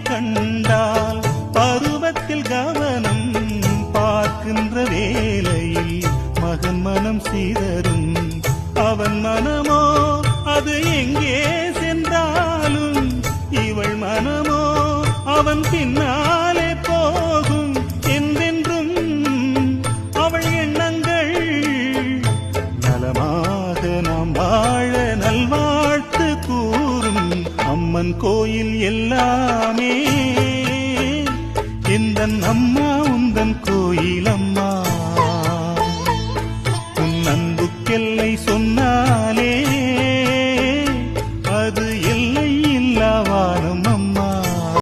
கண்டால் பருவத்தில் கவனம் பார்க்கின்ற வேளையில் மகன் மனம் சீதரும். அவன் மனமோ அது எங்கே சென்றாலும் இவள் மனமோ அவன் பின்னாலே போகும். என்றென்றும் அவள் எண்ணங்கள் நலமாக நாம் வாழ நல்வாழ்த்து கூறும். அம்மன் கோயில் எல்லாமே இந்த அம்மா உந்தன் கோயில் அம்மா.